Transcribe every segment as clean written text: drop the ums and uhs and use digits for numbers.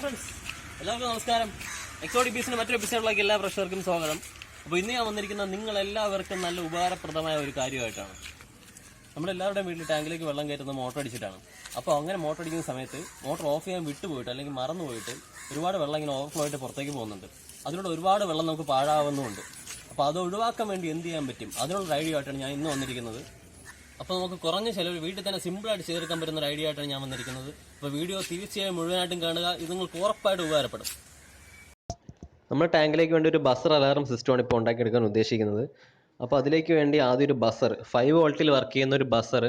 Friends, എല്ലാവർക്കും നമസ്കാരം. Exotic ബീസിന്റെ മറ്റൊരു എപ്പിസോഡിലേക്ക് എല്ലാ പ്രേക്ഷകർക്കും സ്വാഗതം. അപ്പോൾ ഇന്ന് ഞാൻ വന്നിരിക്കുന്ന നിങ്ങളെല്ലാവർക്കും നല്ല ഉപകാരപ്രദമായ ഒരു കാര്യമായിട്ടാണ്. നമ്മളെല്ലാവരുടെയും വീട്ടിൽ ടാങ്കിലേക്ക് വെള്ളം കയറ്റുന്നത് മോട്ടർ അടിച്ചിട്ടാണ്. അപ്പോൾ അങ്ങനെ മോട്ടർ അടിക്കുന്ന സമയത്ത് മോട്ടർ ഓഫ് ചെയ്യാൻ വിട്ടുപോയിട്ട് അല്ലെങ്കിൽ മറന്നു പോയിട്ട് ഒരുപാട് വെള്ളം ഇങ്ങനെ ഓവർഫ്ലോ ആയിട്ട് പുറത്തേക്ക് പോകുന്നുണ്ട്. അതിലൂടെ ഒരുപാട് വെള്ളം നമുക്ക് പാഴാവുന്നുമുണ്ട്. അപ്പോൾ അത് ഒഴിവാക്കാൻ വേണ്ടി എന്ത് ചെയ്യാൻ പറ്റും, അതിനുള്ള ഐഡിയ ആയിട്ടാണ് ഞാൻ ഇന്ന് വന്നിരിക്കുന്നത്. അപ്പോൾ നമുക്ക് കുറഞ്ഞ ചിലവ് വീട്ടിൽ തന്നെ സിമ്പിളായിട്ട് ചെയ്തെടുക്കാൻ പറ്റുന്ന ഒരു ഐഡിയ ആയിട്ടാണ് ഞാൻ വന്നിരിക്കുന്നത്. അപ്പോൾ വീഡിയോ തീർച്ചയായും മുഴുവനായിട്ടും കാണുക, ഇത് നിങ്ങൾക്ക് ഉറപ്പായിട്ട് ഉപകാരപ്പെടും. നമ്മൾ ടാങ്കിലേക്ക് വേണ്ടി ഒരു ബസർ അലാറം സിസ്റ്റമാണ് ഇപ്പോൾ ഉണ്ടാക്കിയെടുക്കാൻ ഉദ്ദേശിക്കുന്നത്. അപ്പോൾ അതിലേക്ക് വേണ്ടി ആദ്യം ഒരു ബസർ 5 വോൾട്ടിൽ വർക്ക് ചെയ്യുന്ന ഒരു ബസർ,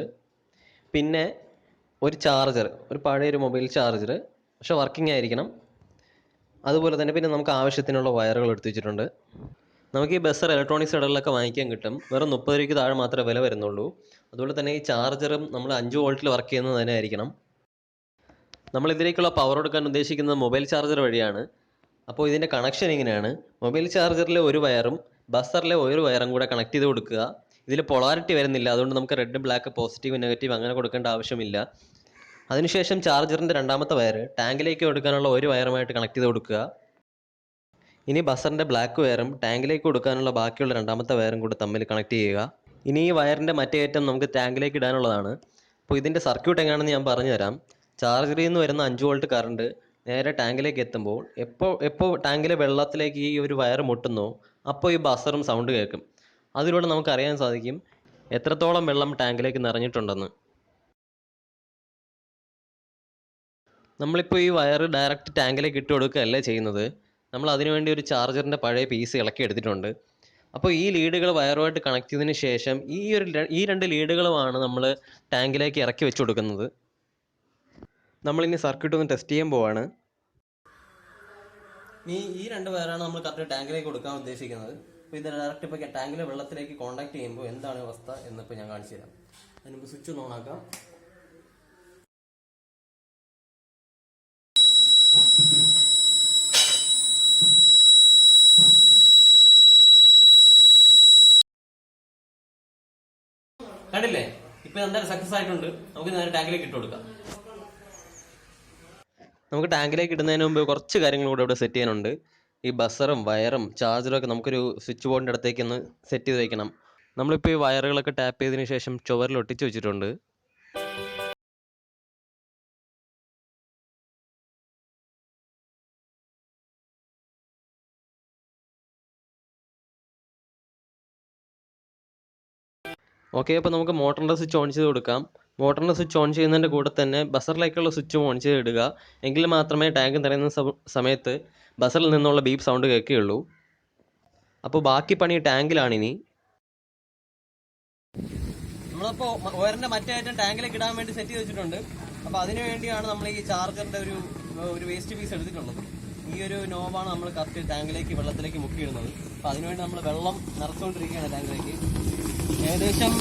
പിന്നെ ഒരു ചാർജർ, ഒരു പഴയൊരു മൊബൈൽ ചാർജർ, പക്ഷെ വർക്കിംഗ് ആയിരിക്കണം. അതുപോലെ തന്നെ പിന്നെ നമുക്ക് ആവശ്യത്തിനുള്ള വയറുകൾ എടുത്തു വെച്ചിട്ടുണ്ട്. നമുക്ക് ഈ ബസർ ഇലക്ട്രോണിക്സ് കടകളിലൊക്കെ വാങ്ങിക്കാൻ കിട്ടും. വെറും 30 രൂപയ്ക്ക് താഴെ മാത്രമേ വില വരുന്നുള്ളൂ. അതുപോലെ തന്നെ ഈ ചാർജറും നമ്മൾ 5 വോൾട്ടിൽ വർക്ക് ചെയ്യുന്നത് തന്നെ ആയിരിക്കണം. നമ്മൾ ഇതിലേക്കുള്ള പവർ കൊടുക്കാൻ ഉദ്ദേശിക്കുന്നത് മൊബൈൽ ചാർജർ വഴിയാണ്. അപ്പോൾ ഇതിൻ്റെ കണക്ഷൻ ഇങ്ങനെയാണ്: മൊബൈൽ ചാർജറിലെ ഒരു വയറും ബസറിലെ ഒരു വയറും കൂടെ കണക്ട് ചെയ്ത് കൊടുക്കുക. ഇതിൽ പൊളാരിറ്റി വരുന്നില്ല, അതുകൊണ്ട് നമുക്ക് റെഡ് ബ്ലാക്ക് പോസിറ്റീവ് നെഗറ്റീവ് അങ്ങനെ കൊടുക്കേണ്ട ആവശ്യമില്ല. അതിനുശേഷം ചാർജറിൻ്റെ രണ്ടാമത്തെ വയർ ടാങ്കിലേക്ക് കൊടുക്കാനുള്ള ഒരു വയറുമായിട്ട് കണക്ട് ചെയ്ത് കൊടുക്കുക. ഇനി ബസറിൻ്റെ ബ്ലാക്ക് വയറും ടാങ്കിലേക്ക് കൊടുക്കാനുള്ള ബാക്കിയുള്ള രണ്ടാമത്തെ വയറും കൂടെ തമ്മിൽ കണക്ട് ചെയ്യുക. ഇനി ഈ വയറിൻ്റെ മറ്റേ അറ്റം നമുക്ക് ടാങ്കിലേക്ക് ഇടാനുള്ളതാണ്. അപ്പോൾ ഇതിൻ്റെ സർക്യൂട്ട് എങ്ങനെയാണെന്ന് ഞാൻ പറഞ്ഞുതരാം. ചാർജറിൽ നിന്ന് വരുന്ന 5 വോൾട്ട് കറണ്ട് നേരെ ടാങ്കിലേക്ക് എത്തുമ്പോൾ എപ്പോൾ ടാങ്കിലെ വെള്ളത്തിലേക്ക് ഈ ഒരു വയർ മുട്ടുന്നോ അപ്പോൾ ഈ ബസറും സൗണ്ട് കേൾക്കും. അതിലൂടെ നമുക്ക് അറിയാൻ സാധിക്കും എത്രത്തോളം വെള്ളം ടാങ്കിലേക്ക് നിറഞ്ഞിട്ടുണ്ടെന്ന്. നമ്മളിപ്പോൾ ഈ വയർ ഡയറക്റ്റ് ടാങ്കിലേക്ക് ഇട്ട് കൊടുക്കുകയല്ല ചെയ്യുന്നത്. നമ്മൾ അതിനുവേണ്ടി ഒരു ചാർജറിൻ്റെ പഴയ പീസ് ഇളക്കി എടുത്തിട്ടുണ്ട്. അപ്പോൾ ഈ ലീഡുകൾ വയറുമായിട്ട് കണക്ട് ചെയ്തതിന് ശേഷം ഈ രണ്ട് ലീഡുകളുമാണ് നമ്മൾ ടാങ്കിലേക്ക് ഇറക്കി വെച്ച് കൊടുക്കുന്നത്. നമ്മളിനി സർക്യൂട്ട് ഒന്ന് ടെസ്റ്റ് ചെയ്യാൻ പോവാണ്. ഈ രണ്ട് വയറാണ് നമ്മൾ കറക്റ്റ് ടാങ്കിലേക്ക് കൊടുക്കാൻ ഉദ്ദേശിക്കുന്നത്. അപ്പോൾ ഇത് ഡയറക്റ്റ് ഇപ്പോൾ ടാങ്കിലെ വെള്ളത്തിലേക്ക് കോൺടാക്ട് ചെയ്യുമ്പോൾ എന്താണ് അവസ്ഥ എന്നിപ്പോൾ ഞാൻ കാണിച്ചു തരാം. അതിനുമ്പോൾ സ്വിച്ച് ഒന്ന് ഓണാക്കാം. കണ്ടില്ലേ, ഇപ്പൊ എന്തായാലും സക്സസ് ആയിട്ടുണ്ട്. നമുക്ക് നേരെ ടാങ്കിലേക്ക് ഇട്ട് കൊടുക്കാം. നമുക്ക് ടാങ്കിലേക്ക് ഇടുന്നതിന് മുമ്പ് കുറച്ച് കാര്യങ്ങൾ കൂടെ ഇവിടെ സെറ്റ് ചെയ്യാനുണ്ട്. ഈ ബസറും വയറും ചാർജറും ഒക്കെ നമുക്കൊരു സ്വിച്ച് ബോർഡിൻ്റെ അടുത്തേക്ക് ഒന്ന് സെറ്റ് ചെയ്ത് വയ്ക്കണം. നമ്മളിപ്പോൾ ഈ വയറുകളൊക്കെ ടാപ്പ് ചെയ്തതിന് ശേഷം ചുവരിൽ ഒട്ടിച്ച് വെച്ചിട്ടുണ്ട്. ഓക്കെ, അപ്പോൾ നമുക്ക് മോട്ടറിൻ്റെ സ്വിച്ച് ഓൺ ചെയ്ത് കൊടുക്കാം. മോട്ടറിൻ്റെ സ്വിച്ച് ഓൺ ചെയ്യുന്നതിൻ്റെ കൂടെ തന്നെ ബസറിലേക്കുള്ള സ്വിച്ചും ഓൺ ചെയ്ത് ഇടുക. എങ്കിൽ മാത്രമേ ടാങ്ക് നിറയുന്ന സമയത്ത് ബസറിൽ നിന്നുള്ള ബീപ്പ് സൗണ്ട് കേൾക്കുകയുള്ളൂ. അപ്പോൾ ബാക്കി പണി ടാങ്കിലാണിനി. നമ്മളിപ്പോൾ വയറിൻ്റെ മറ്റേ ഐറ്റം ടാങ്കിലേക്ക് ഇടാൻ വേണ്ടി സെറ്റ് ചെയ്ത് വെച്ചിട്ടുണ്ട്. അപ്പോൾ അതിനു വേണ്ടിയാണ് നമ്മൾ ഈ ചാർജറിൻ്റെ ഒരു വേസ്റ്റ് പീസ് എടുത്തിട്ടുള്ളത്. ഈ ഒരു നോബാണ് നമ്മൾ കറക്റ്റ് ടാങ്കിലേക്ക് വെള്ളത്തിലേക്ക് മുക്കിയിടുന്നത്. അപ്പോൾ അതിനുവേണ്ടി നമ്മൾ വെള്ളം നിറച്ചുകൊണ്ടിരിക്കുകയാണ് ടാങ്കിലേക്ക്. ഏകദേശം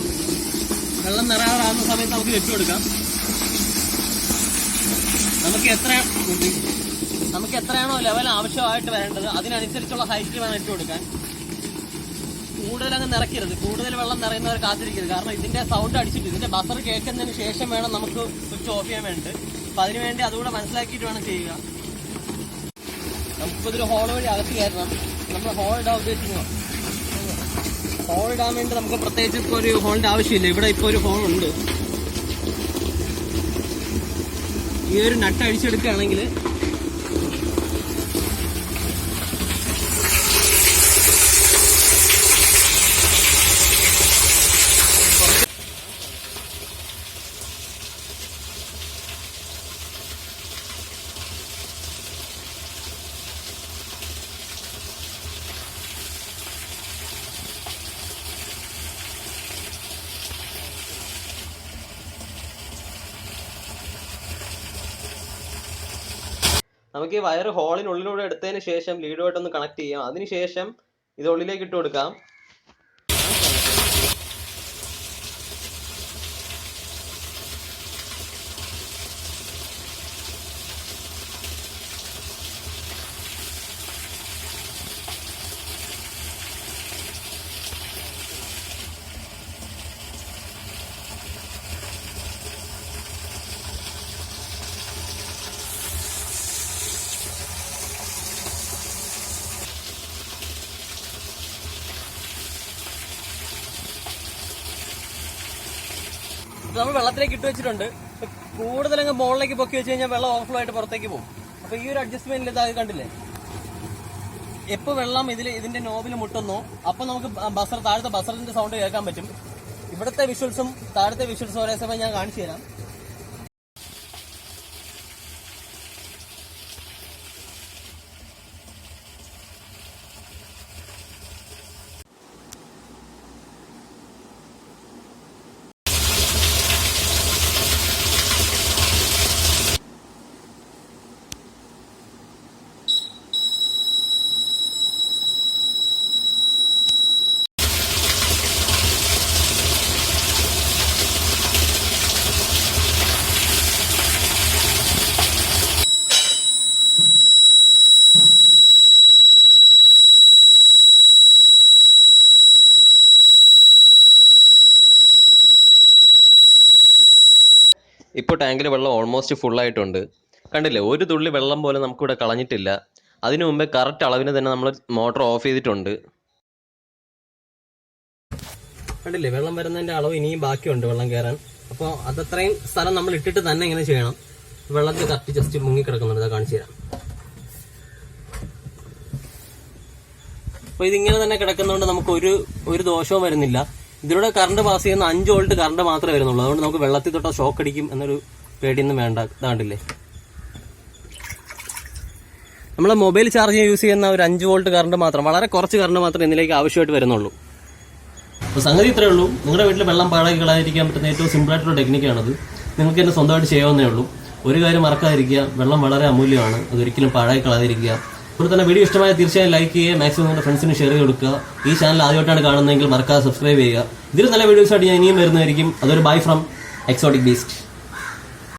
വെള്ളം നിറയാറാകുന്ന സമയത്ത് നമുക്ക് വെച്ചു കൊടുക്കാം. നമുക്ക് എത്രയാണോ ലെവൽ ആവശ്യമായിട്ട് വരേണ്ടത് അതിനനുസരിച്ചുള്ള ഹൈറ്റിൽ വേണം ഇട്ട് കൊടുക്കാൻ. കൂടുതൽ അങ്ങ് നിറയ്ക്കരുത്, കൂടുതൽ വെള്ളം നിറയുന്നവർ കാത്തിരിക്കരുത്. കാരണം ഇതിന്റെ സൗണ്ട് അടിച്ചിട്ട് ഇതിന്റെ ബസർ കേൾക്കുന്നതിന് ശേഷം വേണം നമുക്ക് സ്വിച്ച് ഓഫ് ചെയ്യാൻ വേണ്ടിയിട്ട്. അപ്പം അതിനുവേണ്ടി അതുകൂടെ മനസ്സിലാക്കിയിട്ട് വേണം ചെയ്യുക. നമുക്കിപ്പോൾ ഇതൊരു ഹോൾ വഴി അകത്ത് കയറണം. നമ്മൾ ഹോൾ ഇടാൻ ഉദ്ദേശിക്കുന്നു. ഹോൾ ഇടാൻ വേണ്ടി നമുക്ക് പ്രത്യേകിച്ച് ഇപ്പോൾ ഒരു ഹോളിൻ്റെ ആവശ്യമില്ല. ഇവിടെ ഇപ്പോൾ ഒരു ഹോൾ ഉണ്ട്. ഈ ഒരു നട്ട് അടിച്ചെടുക്കുകയാണെങ്കിൽ നമുക്ക് ഈ വയർ ഹോളിനുള്ളിലൂടെ എടുത്തതിന് ശേഷം ലീഡുമായിട്ടൊന്ന് കണക്ട് ചെയ്യാം. അതിനുശേഷം ഇത് ഉള്ളിലേക്ക് ഇട്ട് കൊടുക്കാം. നമ്മൾ വെള്ളത്തിലേക്ക് ഇട്ട് വെച്ചിട്ടുണ്ട്. കൂടുതലങ്ങ് മുകളിലേക്ക് പൊക്കി വെച്ച് കഴിഞ്ഞാൽ വെള്ളം ഓവർഫ്ലോ ആയിട്ട് പുറത്തേക്ക് പോകും. അപ്പൊ ഈ ഒരു അഡ്ജസ്റ്റ്മെന്റിൽ ഇതായി കണ്ടില്ലേ, എപ്പോ വെള്ളം ഇതിന്റെ നോബിൽ മുട്ടുന്നോ അപ്പൊ നമുക്ക് താഴത്തെ ബസറിന്റെ സൗണ്ട് കേൾക്കാൻ പറ്റും. ഇവിടുത്തെ വിഷ്വൽസും താഴത്തെ വിഷ്വൽസും ഒരേ സമയം ഞാൻ കാണിച്ചു തരാം. ഇപ്പോൾ ടാങ്കിൽ വെള്ളം ഓൾമോസ്റ്റ് ഫുള്ളായിട്ടുണ്ട്. കണ്ടില്ലേ, ഒരു തുള്ളി വെള്ളം പോലും നമുക്കിവിടെ കളഞ്ഞിട്ടില്ല. അതിനു മുമ്പേ കറക്റ്റ് അളവിന് തന്നെ നമ്മൾ മോട്ടർ ഓഫ് ചെയ്തിട്ടുണ്ട്. കണ്ടില്ലേ, വെള്ളം വരുന്നതിന്റെ അളവ് ഇനിയും ബാക്കിയുണ്ട് വെള്ളം കയറാൻ. അപ്പോൾ അതത്രയും സ്ഥലം നമ്മൾ ഇട്ടിട്ട് തന്നെ ഇങ്ങനെ ചെയ്യണം. വെള്ളത്തിൽ കറക്റ്റ് ജസ്റ്റ് മുങ്ങിക്കിടക്കുന്നുണ്ട്, കാണിച്ചു തരാം. അപ്പോൾ ഇതിങ്ങനെ തന്നെ കിടക്കുന്നതുകൊണ്ട് നമുക്ക് ഒരു ദോഷവും വരുന്നില്ല. ഇതിലൂടെ കറണ്ട് പാസ് ചെയ്യുന്ന 5 വോൾട്ട് കറണ്ട് മാത്രമേ വരുന്നുള്ളൂ. അതുകൊണ്ട് നമുക്ക് വെള്ളത്തിൽ തൊട്ടാ ഷോക്ക് അടിക്കും എന്നൊരു പേടിയൊന്നും വേണ്ട. ഇതാണ്ടില്ലേ, നമ്മളെ മൊബൈൽ ചാർജ് യൂസ് ചെയ്യുന്ന ഒരു 5 വോൾട്ട് കറണ്ട് മാത്രം, വളരെ കുറച്ച് കറണ്ട് മാത്രമേ ഇതിലേക്ക് ആവശ്യമായിട്ട് വരുന്നുള്ളൂ. അപ്പോൾ സംഗതി ഇത്രയേ ഉള്ളൂ. നിങ്ങളുടെ വീട്ടിൽ വെള്ളം പാഴാക്കി കളയാതിരിക്കാൻ പറ്റുന്ന ഏറ്റവും സിമ്പിളായിട്ടുള്ള ടെക്നിക്കാണത്. നിങ്ങൾക്ക് തന്നെ സ്വന്തമായിട്ട് ചെയ്യാവുന്നേ ഉള്ളൂ. ഒരു കാര്യം മറക്കാതിരിക്കുക, വെള്ളം വളരെ അമൂല്യമാണ്. അതൊരിക്കലും പാഴാക്കി കളയാതിരിക്കുക. അതുപോലെ തന്നെ വീഡിയോ ഇഷ്ടമായ തീർച്ചയായും ലൈക്ക് ചെയ്യുക, മാക്സിമം നിങ്ങളുടെ ഫ്രണ്ട്സിന് ഷെയർ ചെയ്ത് കൊടുക്കുക. ഈ ചാനൽ ആദ്യമായിട്ടാണ് കാണുന്നതെങ്കിൽ മറക്കാതെ സബ്സ്ക്രൈബ് ചെയ്യുക. ഇതിൽ നല്ല വീഡിയോസായിട്ട് ഞാൻ ഇനിയും വരുന്നതായിരിക്കും. അതൊരു ബൈ ഫ്രം എക്സോട്ടിക് ബീസ്റ്റ്.